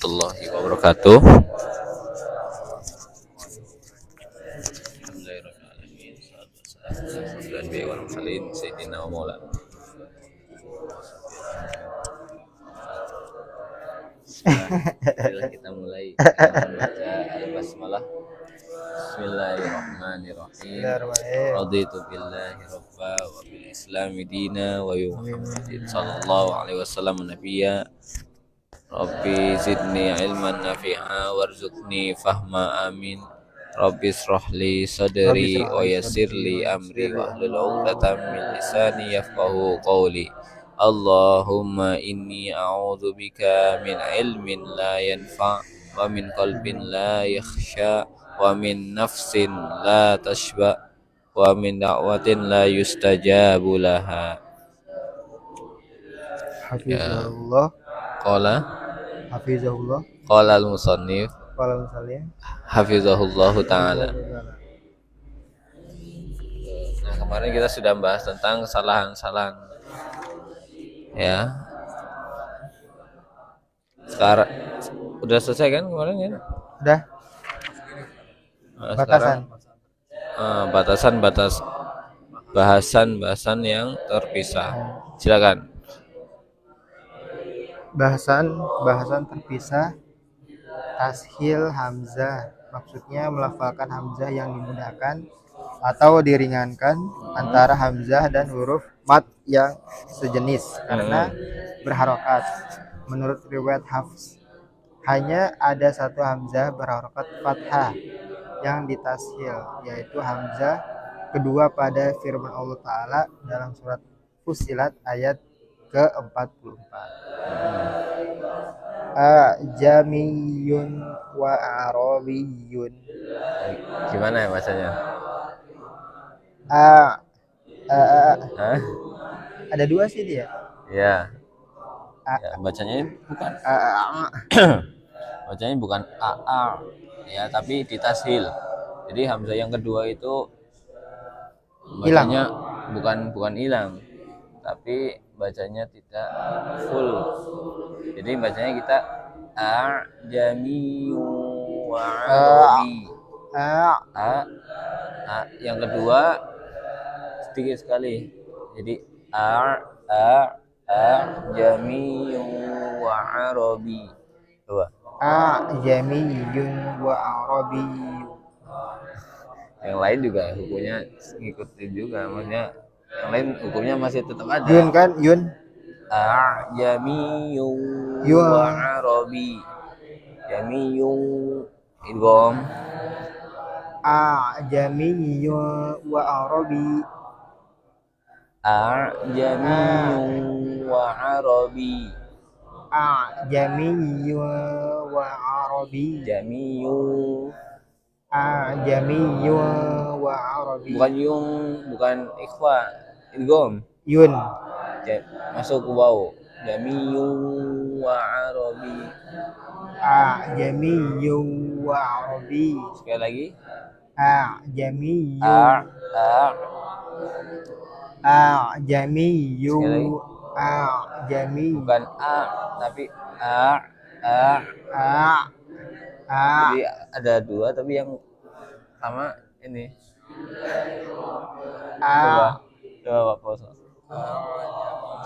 warahmatullahi wabarakatuh. Alhamdulillahirrahmanirrahim. Sayyidina wa maulana. Bismillah, kita mulai membaca al-basmalah. Bismillahirrahmanirrahim. Raditu billahi rabba wa bil islami dina wa bi Muhammadin sallallahu alaihi wasallam nabiyya. Rabbi zidni ilman nafi'a warzuqni fahma amin. Rabbi israhli sadri wa yassirli amri wahlul 'uqdatam min lisani yafqahu qawli. Allahumma inni a'udzubika min ilmin la yanfa' wa min qalbin la yakhsha wa min nafsin la tashba wa min da'watin la yustajabu laha. Hafizahullah. Hafizahullah. Qala al-musannif Qala misalnya. hafizahullahu ta'ala. Nah, kemarin kita sudah bahas tentang kesalahan-kesalahan, ya. Sekarang udah selesai kan kemarin ya? Udah. Nah, sekarang bahasan yang terpisah. Silakan. Bahasan terpisah. Tashil hamzah, maksudnya melafalkan hamzah yang dimudahkan atau diringankan antara hamzah dan huruf mat yang sejenis karena berharokat. Menurut riwayat Hafs, hanya ada satu hamzah berharokat fathah yang ditashil, yaitu hamzah kedua pada firman Allah Ta'ala dalam surat Fussilat ayat ke-44. Ajamiyun wa arabiyun. Gimana ya bacanya? Ada dua sih dia. Ya. Ya, bacanya bukan bacanya bukan aa, ya, tapi ditashil. Jadi hamzah yang kedua itu bacanya bukan hilang, tapi bacanya tidak full. Jadi bacanya kita ajami wa arabi. Yang kedua sedikit sekali. Jadi ajamiyun wa arabi. Coba. Ajamiyun wa arabi. Yang lain juga hukumnya ngikutin juga, maksudnya yang lain hukumnya masih tetap ada. Yun kan, yun. Ajamiyun wa arabi. Jamiyun idgham. Ajamiyun wa arabi. Ajamiyun wa arabi. Ajamiyun wa arabi. Jamiyun. Ajamiyun wa arabi. Bukan yung, bukan ikhfa, idgham. Yun. Masuk ke waw. Jamiyun wa arabi. Ajamiyun wa arabi. Sekali lagi. Ajamiyun. Ajamiyun. Ajamiyun. Bukan a, tapi a. Jadi ada dua tapi yang sama ini. Coba pause.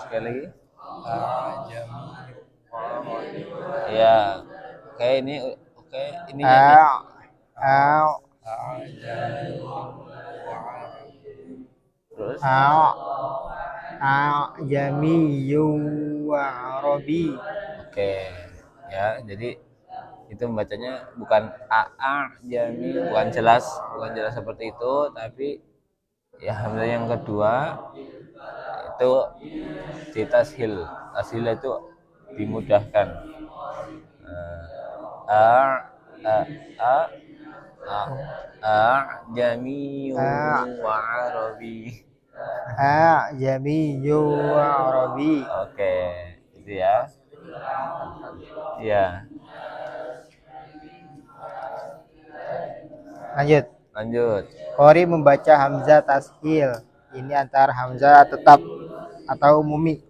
Sekali lagi. Ya. Oke, ini ini terus Ajamiyun wa arabi. Oke. Ya, jadi itu membacanya bukan jami, bukan jelas seperti itu, tapi ya hamzah yang kedua itu ditashil. Tashil itu dimudahkan. Jami wa arabi. Ajamiyun wa arabi. Oke, itu ya. Ya. Lanjut. Qori membaca hamzah tashil. Ini antara hamzah tetap atau mumi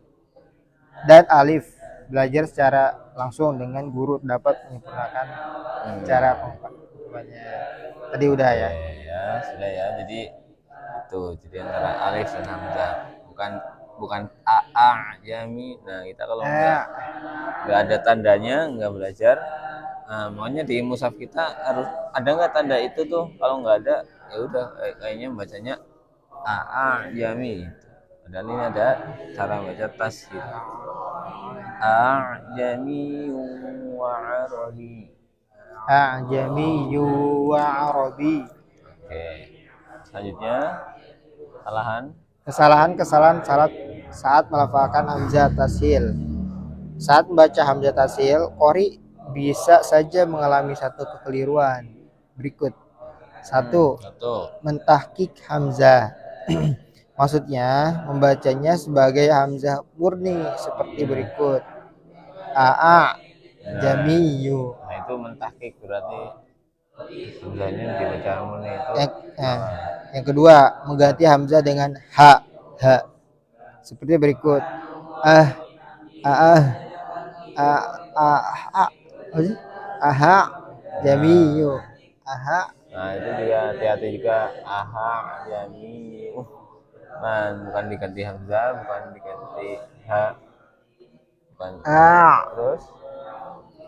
dan alif belajar secara langsung dengan guru dapat menyempurnakan cara pengungkapannya. Tadi udah ya. Ya, sudah ya. Jadi itu jadi antara alif dan hamzah, bukan jami. Nah, kita kalau nggak ada tandanya, nggak belajar. Nah, makanya di mushaf kita harus ada nggak tanda itu tuh. Kalau nggak ada, ya udah kayaknya bacanya jami. Padahal ini ada cara baca tashdid. Jami wa arabi. Ajamiyyu wa Arabi. Oke. Selanjutnya Kesalahan saat melafalkan hamzah tashil. Saat membaca hamzah tashil, qori bisa saja mengalami satu kekeliruan berikut. Satu, mentahqiq hamzah. Maksudnya membacanya sebagai hamzah murni seperti berikut. Jamiyyu. Nah, itu mentahqiq berarti hamzahnya dibaca murni itu. Yang kedua, mengganti hamzah dengan ha. Seperti berikut. Aha, jamiyyu. Aha. Nah, itu juga hati-hati juga. Jamiyyu. Nah, bukan diganti hamzah, bukan diganti ha. Bukan. Terus?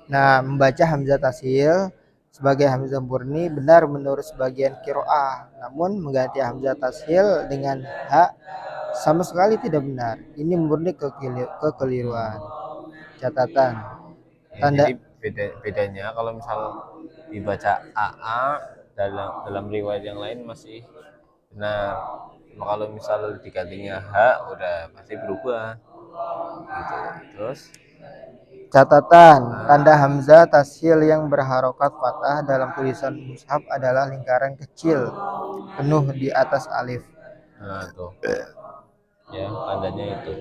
Nah, membaca hamzah tashil sebagai hamzah murni benar menurut sebagian qiraah. Namun mengganti hamzah tashil dengan ha sama sekali tidak benar. Ini murni kekeliruan. Catatan. Tanda. Jadi bedanya kalau misal dibaca dalam riwayat yang lain masih benar. Cuma kalau misal digantinya ha udah pasti berubah. Gitu. Terus catatan, tanda hamzah tashil yang berharokat fathah dalam tulisan mushaf adalah lingkaran kecil penuh di atas alif. Nah, tuh. Ya, tandanya itu.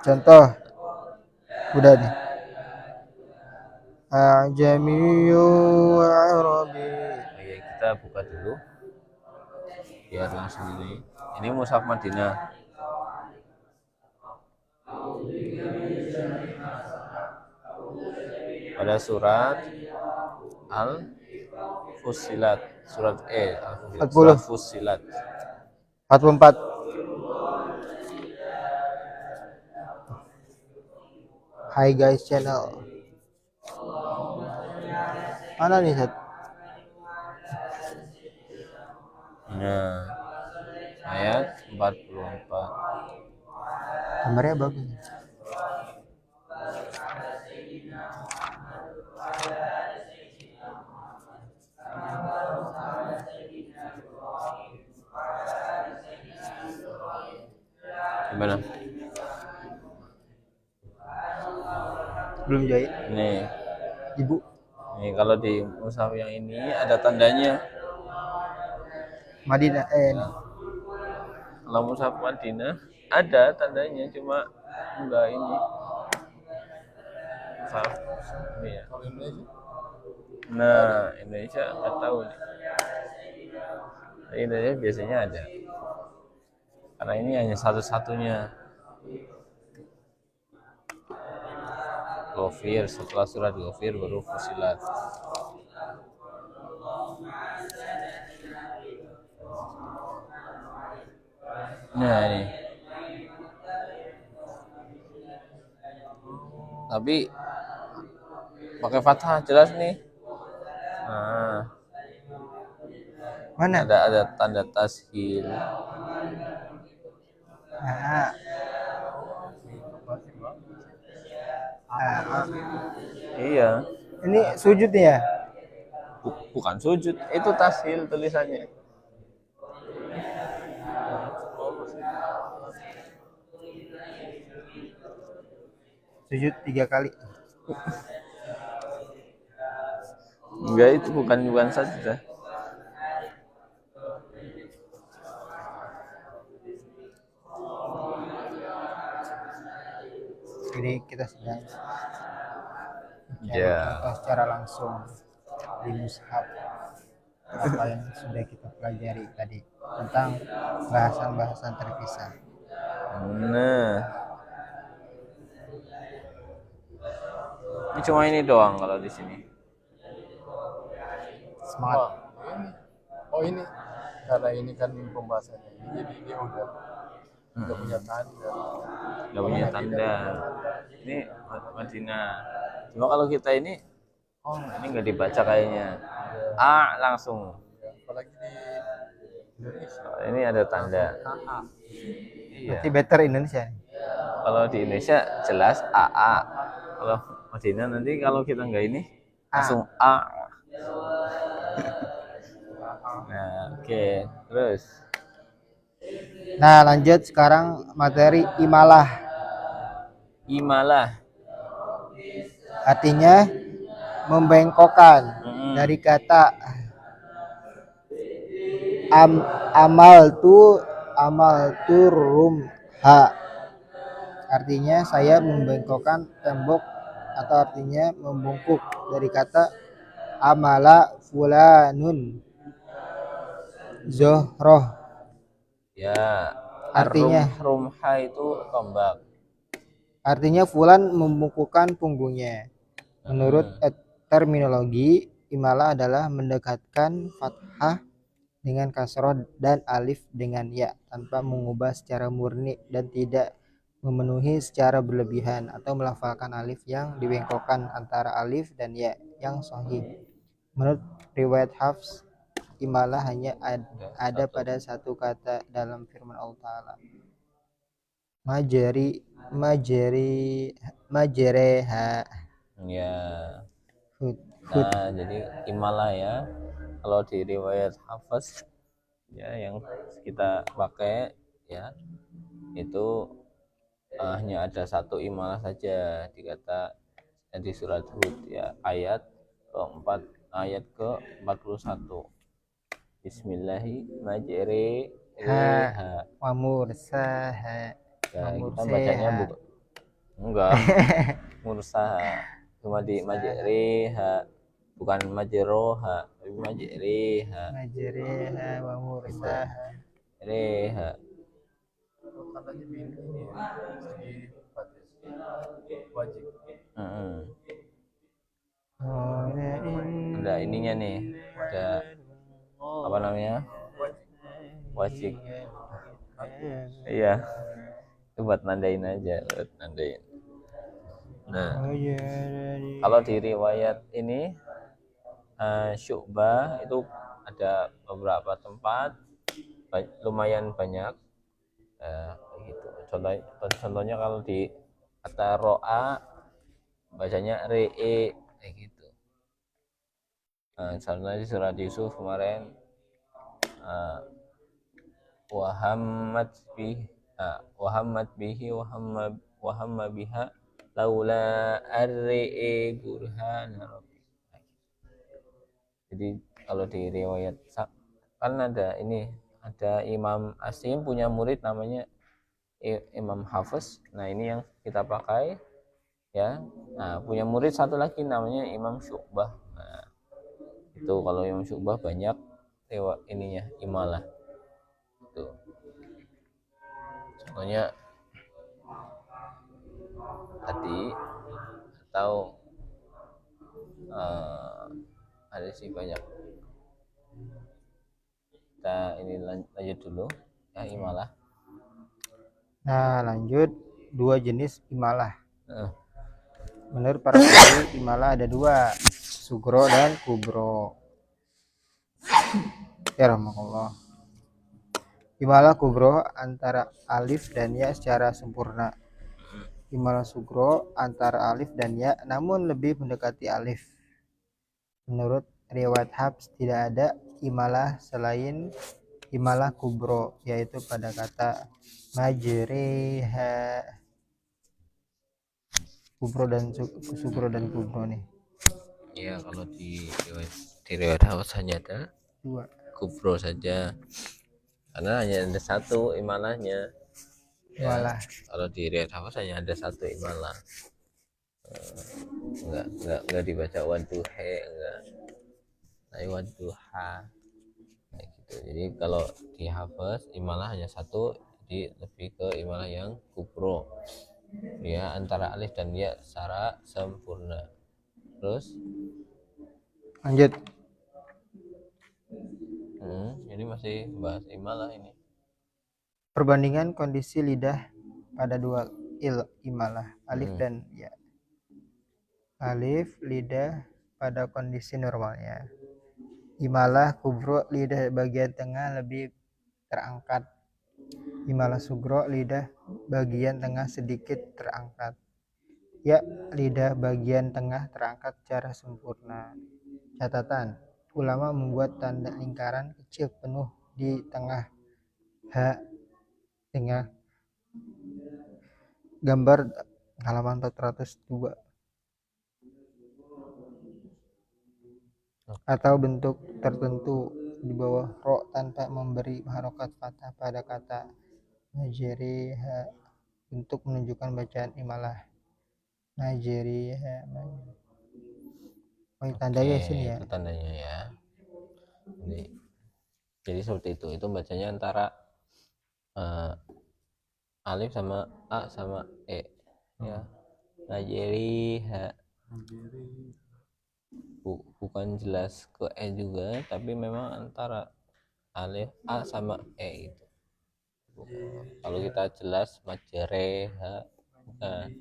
Contoh. Udah nih. Ajamiyyu wa Arabi. Oke, kita buka dulu. Biar langsung ini. Ini mushaf Madinah. Pada surat Al-Fussilat, surat surat Fussilat 44. Hai guys channel. Mana nih Seth? Nah, ayat 44. Kamarnya bagus. Gimana? Belum jahit. Nih. Ibu. Nih kalau di mushaf yang ini ada tandanya. Madinah nih. Kalau mushaf Madinah ada tandanya cuma enggak ini. Mushaf ini ya. Nah, Indonesia nggak tahu nih. Indonesia biasanya ada. Karena ini hanya satu-satunya. Ghafir, setelah surat Ghafir baru Fussilat. Nah, ini. Tapi pakai fathah jelas nih. Nah. Mana? Ada tanda tashil. Iya. Ini sujud ya? Bukan sujud, itu tashil tulisannya. Sujud 3 kali. Enggak, itu bukan saja. Jadi kita sedang secara langsung di mushaf apa yang sudah kita pelajari tadi tentang bahasan-bahasan terpisah. Nah, Ini cuma ini doang kalau di sini. Semangat. Oh, ini. Oh ini karena ini kan pembahasannya ini jadi dia udah punya tanda. Nggak punya tanda. Ini Madinah. Cuma kalau kita ini, oh ini nggak dibaca kayaknya. A langsung. Apalagi di Indonesia. Oh, ini ada tanda. AA. Iya. Berarti better Indonesia. Kalau di Indonesia jelas AA. Kalau Madinah nanti kalau kita nggak ini langsung A. Nah, oke. Terus Nah, lanjut sekarang materi imalah. imalah. Artinya membengkokkan dari kata amal tu rumha. Artinya saya membengkokkan tembok atau artinya membungkuk dari kata amala fulanun zohroh. Ya. Artinya rumha itu tombak. Artinya fulan membungkukkan punggungnya. Menurut terminologi, imalah adalah mendekatkan fathah dengan kasroh dan alif dengan ya tanpa mengubah secara murni dan tidak memenuhi secara berlebihan atau melafalkan alif yang dibengkokkan antara alif dan ya yang sahih. Menurut riwayat Hafs, imalah hanya ada pada satu kata dalam firman Allah Ta'ala. Majereha. Ya. Hud. Nah, jadi imalah ya. Kalau di riwayat Hafiz ya yang kita pakai ya itu hanya ada satu imalah saja di surat Hud ya ayat keempat ayat ke-41. Bismillahirrahmanirrahim. Wa mursaha. Ya, kita bacanya bukan enggak mursaha cuma di majriha bukan majroha tapi majriha wa mursaha. reha. Tandanya ini ya, segi wajib. Ada ininya nih ada apa namanya wajib. Iya itu buat nandain aja buat nandain. Nah kalau di riwayat ini Syu'bah itu ada beberapa tempat lumayan banyak gitu. Contohnya kalau di kata ro'a bacanya re'e kayak gitu. Misalnya di surat Yusuf kemarin wahammat bihi wahamma biha laula arre'e burhana rabbi. Jadi kalau di riwayat kan ada Imam Asim punya murid namanya Imam Hafiz. Nah ini yang kita pakai ya. Nah punya murid satu lagi namanya Imam Syu'bah. Nah itu kalau Imam Syu'bah banyak ininya imalah itu. Contohnya tadi atau ada sih banyak. Kita ini lanjut dulu ya imalah. Nah lanjut dua jenis imalah. Menurut para ulama imalah ada dua, sugro dan kubro. Ya rahmatullah. Imalah kubro antara alif dan ya secara sempurna. Imalah sugro antara alif dan ya namun lebih mendekati alif. Menurut riwayat Habs tidak ada imalah selain imalah kubro yaitu pada kata majreha. Kubro dan sugro dan kubro nih. Ya kalau di riwayat Hafiz hanya ada Dua. kubro saja. Karena hanya ada satu imalahnya. Imalah. Kalau di riwayat Hafiz hanya ada satu imalah. Enggak dibaca wadduha enggak. Tapi wadduha. Kayak gitu. Jadi kalau di Hafiz imalah hanya satu, jadi lebih ke imalah yang kubro. Ya antara alif dan ya secara sempurna. Terus Lanjut. ini masih bahas imalah ini. Perbandingan kondisi lidah pada dua imalah alif dan ya. Alif lidah pada kondisi normalnya. Imalah kubro lidah bagian tengah lebih terangkat. Imalah sugro lidah bagian tengah sedikit terangkat. Ya, lidah bagian tengah terangkat secara sempurna. Catatan, ulama membuat tanda lingkaran kecil penuh di tengah tengah gambar halaman 402 atau bentuk tertentu di bawah ro tanpa memberi harokat fathah pada kata najeriha untuk menunjukkan bacaan imalah najeriha. Oh, tandanya Oke, sini ya. itu tandanya ya. Jadi seperti itu bacanya antara alif sama a sama e ya. Najeriha bukan jelas ke e juga, tapi memang antara alif a sama e itu. Kalau kita jelas majereha bukan,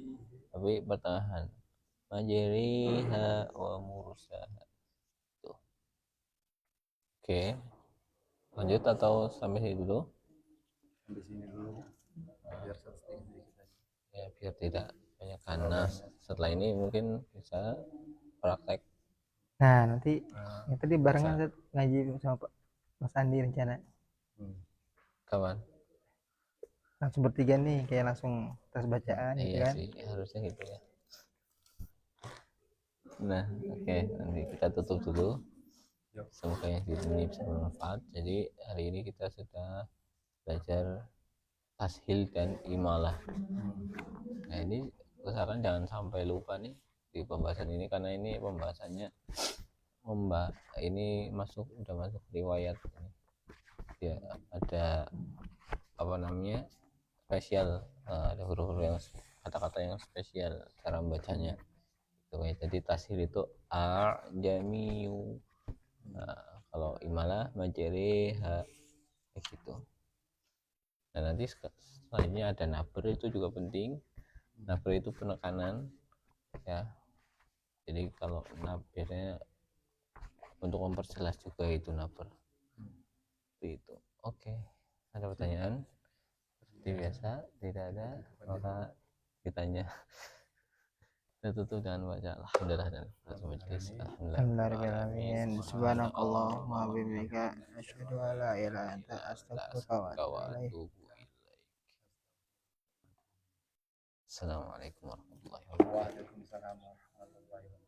tapi pertengahan majeriha wa mursaha itu. Oke, lanjut atau sampai sini dulu? Sampai sini dulu biar sedikit aja. Ya, biar tidak banyak panas. Setelah ini mungkin bisa praktek. Nah, nanti yang tadi barengan bisa. ngaji sama Pak Mas Andi rencana. Kapan? Langsung bertiga nih, kayak langsung tes bacaan gitu Iya kan. sih, harusnya gitu ya. Nah, oke, nanti kita tutup dulu. Semoga yang di sini bisa bermanfaat. Jadi hari ini kita sudah belajar tashil dan imalah. Nah, ini usahakan jangan sampai lupa nih di pembahasan ini, karena ini pembahasannya ini udah masuk riwayat ini. Ya, ada apa namanya spesial, ada huruf-huruf yang kata-kata yang spesial cara membacanya gitu ya. Jadi tashil itu a jamiu, kalau imalah majeri kayak gitu. Nah, nanti selanjutnya ada naber, itu juga penting. Naber itu penekanan ya. Jadi kalau biasanya untuk memperjelas juga itu naber itu. Oke, ada pertanyaan? Seperti biasa tidak ada, maka ditanya. Kita tutup dengan baca alhamdulillah dan majelis. Alhamdulillahirobbilalamin. Subhanakallahumma wa bihamdika asyhadu an la ilaha illa anta astaghfiruka wa atubu ilaik. Assalamualaikum warahmatullahi wabarakatuh. Waalaikumsalam warahmatullahi wabarakatuh.